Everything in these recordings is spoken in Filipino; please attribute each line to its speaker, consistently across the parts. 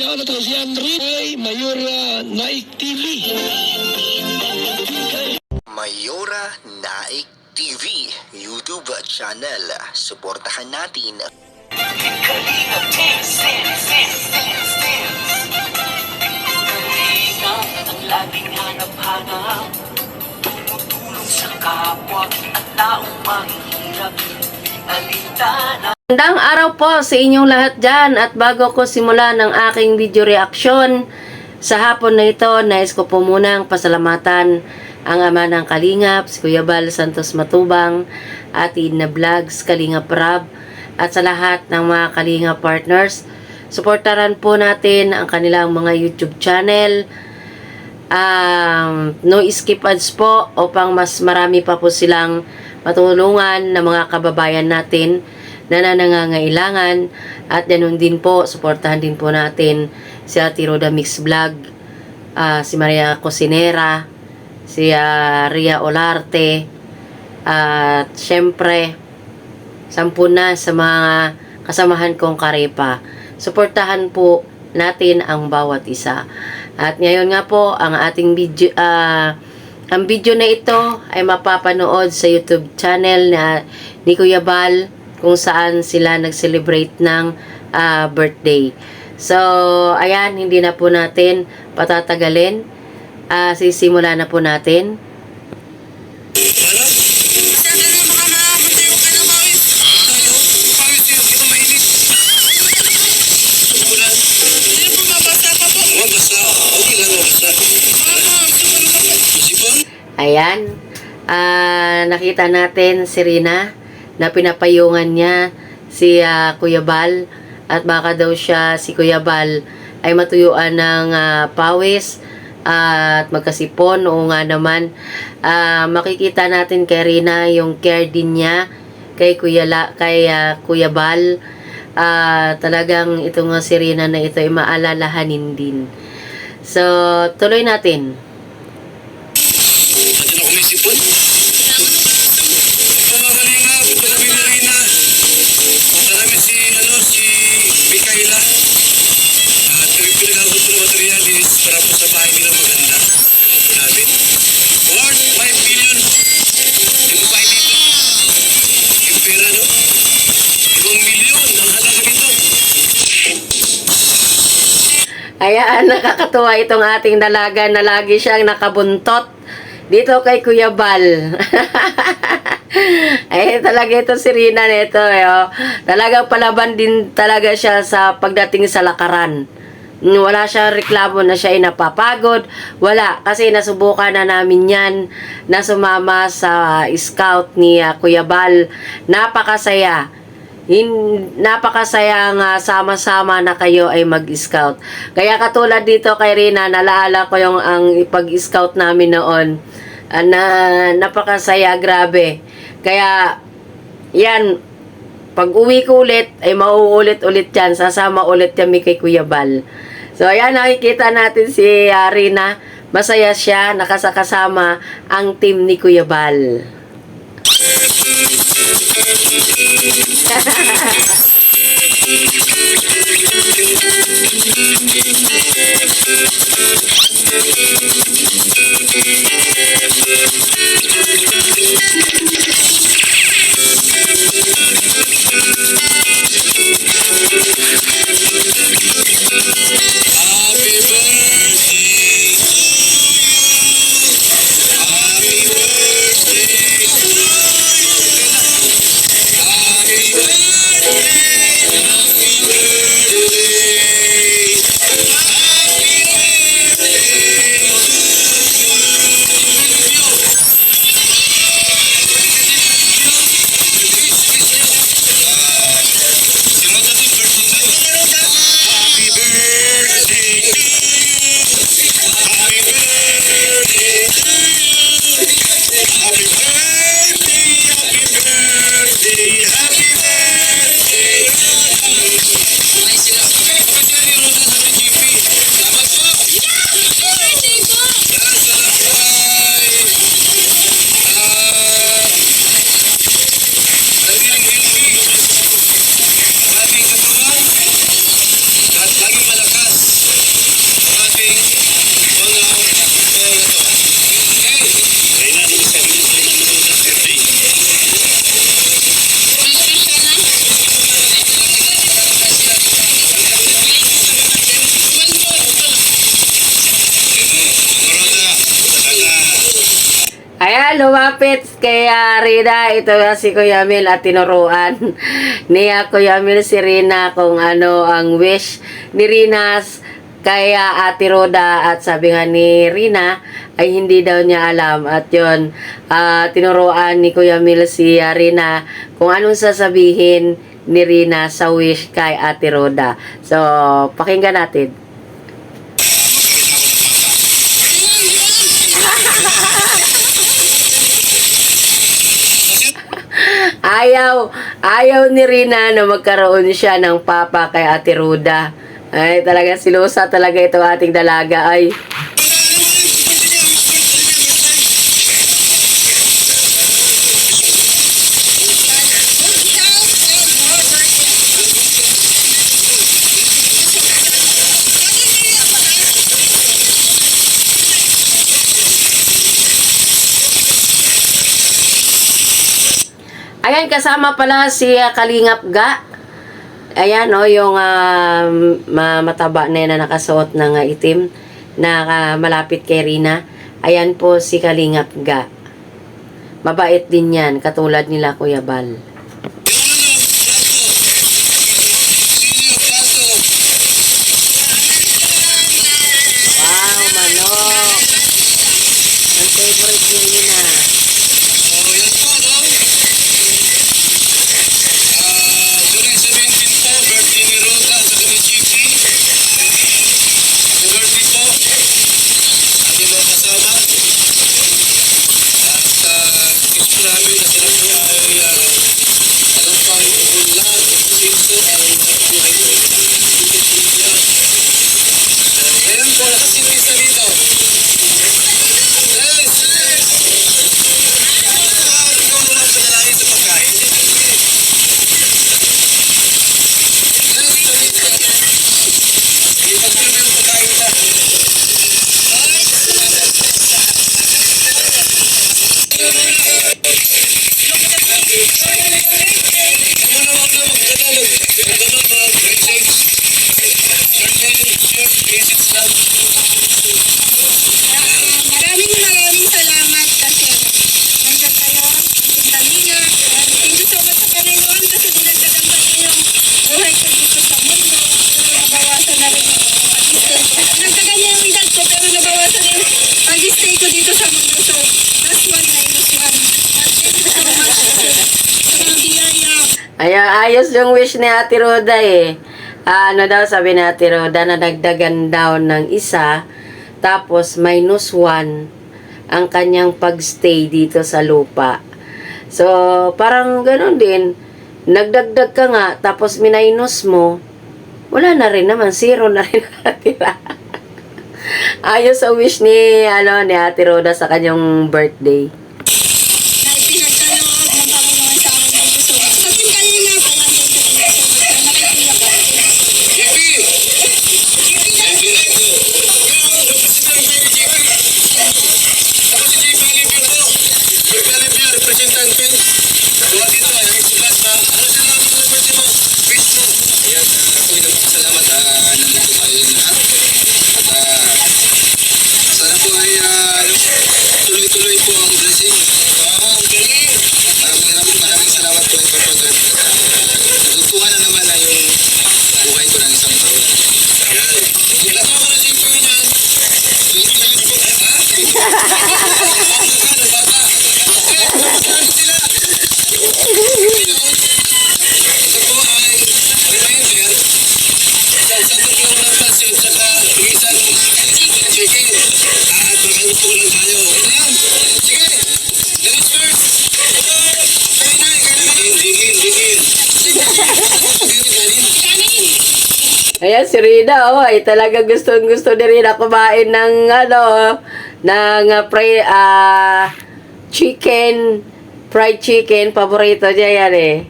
Speaker 1: siya na si Henry Mayora Naik TV.
Speaker 2: Mayora Naik TV YouTube channel. Suportahan natin.
Speaker 3: Kalingap ang laging hanap-hanap, tumutulong sa kapwa at taong mahihirap. Alintana.
Speaker 4: Magandang araw po sa inyong lahat dyan, at bago ko simulan ang aking video reaction sa hapon na ito, nais ko po munang pasalamatan ang ama ng Kalingap, si Kuya Bal Santos Matubang, Ate Edna Vlogs, Kalingap Rab, at sa lahat ng mga Kalingap partners. Suportaran po natin ang kanilang mga YouTube channel. No skip ads po upang mas marami pa po silang matulungan ng mga kababayan natin na nangangailangan. At ganun din po, suportahan din po natin si Ate Roda Mix Vlog, si Maria Cosinera, si Ria Olarte, at syempre sampuna sa mga kasamahan kong karepa. Suportahan po natin ang bawat isa. At ngayon nga po, ang ating video, ang video na ito ay mapapanood sa YouTube channel ni Kuya Bal, kung saan sila nag-celebrate ng birthday. So, ayan, hindi na po natin patatagalin. Sisimula na po natin. Ayan, nakita natin si Rina na pinapayungan niya si Kuya Bal, at baka daw si Kuya Bal ay matuyuan ng pawis at magkasipon. Oo nga naman, makikita natin kay Rina yung care din niya kay Kuya Bal. Talagang ito nga si Rina na ito ay maalalahanin din. So, tuloy natin. Ayan, nakakatuwa itong ating dalaga na lagi siyang nakabuntot dito kay Kuya Bal. Ay, talaga ito si Rina nito. Talagang palaban din talaga siya sa pagdating sa lakaran. Wala siyang reklamo na siya ay napapagod. Wala, kasi nasubukan na namin yan na sumama sa scout ni Kuya Bal. Napakasaya. Napakasaya nga sama-sama na kayo ay mag-scout. Kaya katulad dito kay Rina, nalaala ko yung ang pag-scout namin noon, na napakasaya, grabe. Kaya yan, pag uwi ko ulit ay mauulit-ulit yan, sasama ulit kami kay Kuya Bal. So ayan, nakikita natin si Rina, masaya siya, nakasakasama ang team ni Kuya Bal. Ayan, lumapit kay Rina. Ito nga si Kuya Mil at tinuruan niya Kuya Mil si Rina kung ano ang wish ni Rina kay Ate Roda. At sabi nga ni Rina ay hindi daw niya alam. At yun, tinuruan ni Kuya Mil si Rina kung anong sasabihin ni Rina sa wish kay Ate Roda. So, pakinggan natin. Ayaw ni Rina na magkaroon siya ng papa kay Ate Roda. Ay, talaga silusa talaga itong ating dalaga. Ay. Ayan, kasama pala si Kalingap Ga. Ayan, yung mataba na yan na nakasuot ng itim na malapit kay Rina. Ayan po si Kalingap Ga. Mabait din yan, katulad nila Kuya Bal. Wow, manok. Ang favorite ni Rina.
Speaker 5: Maraming salamat kasi nandiyan kayo, ang Talina. Thank you so much sa Panginoon kasi dinagdagan pa niyo yung buhay ko dito sa mundo. Nabawasan na rin yung pag-stay ko. Nagdagan niya yung edad ko pero nabawasan na yung pag-stay ko dito sa mundo. So, plus one minus one. Thank you so much kasi sa mga biyaya.
Speaker 4: Ayan, ayos yung wish ni Ate Roda eh. Ano daw sabi ni Ate Roda na nagdagan daw ng isa, tapos minus 1 ang kanyang pagstay dito sa lupa. So, parang ganun din. Nagdagdag ka nga, tapos minus mo, wala na rin naman, 0 na rin natira. Ayos ang wish ni Ate Roda sa kanyang birthday.
Speaker 5: Na ipinagkaloob ng Panginoon sa akin. Thank you so much. Sa team kanina, kaya thank you so much. Nakikiyak ako.
Speaker 1: Tuloy-tuloy po ang blessing. Maraming salamat po ito pag natutuhan na naman na yung buhay ko ng isang taon. Ayan. Ilan ako na siyempre yan. Ito po ay reminder sa isang tuklaw ng pasin saka isang chicken. At makaluto lang tayo. Okay na yan? Sige. Let's first. Digin.
Speaker 4: Ayan, si Rina, ay talaga gusto ni Rina kumain ng, chicken, fried chicken, paborito niya yan eh.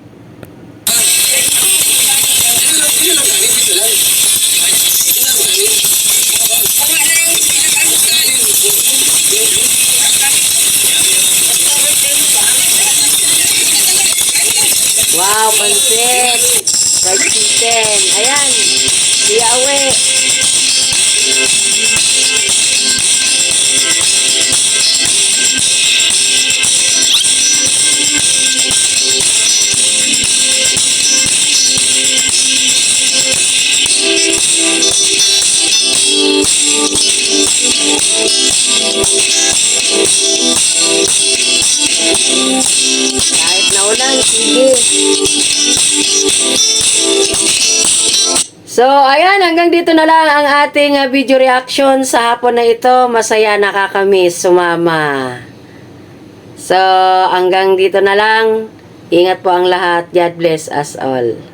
Speaker 4: Wow, pansit, fried chicken, ayan, siyawe. So, ayan, hanggang dito na lang ang ating video reaction sa hapon na ito. Masaya, nakakamiss, sumama. So, hanggang dito na lang. Ingat po ang lahat. God bless us all.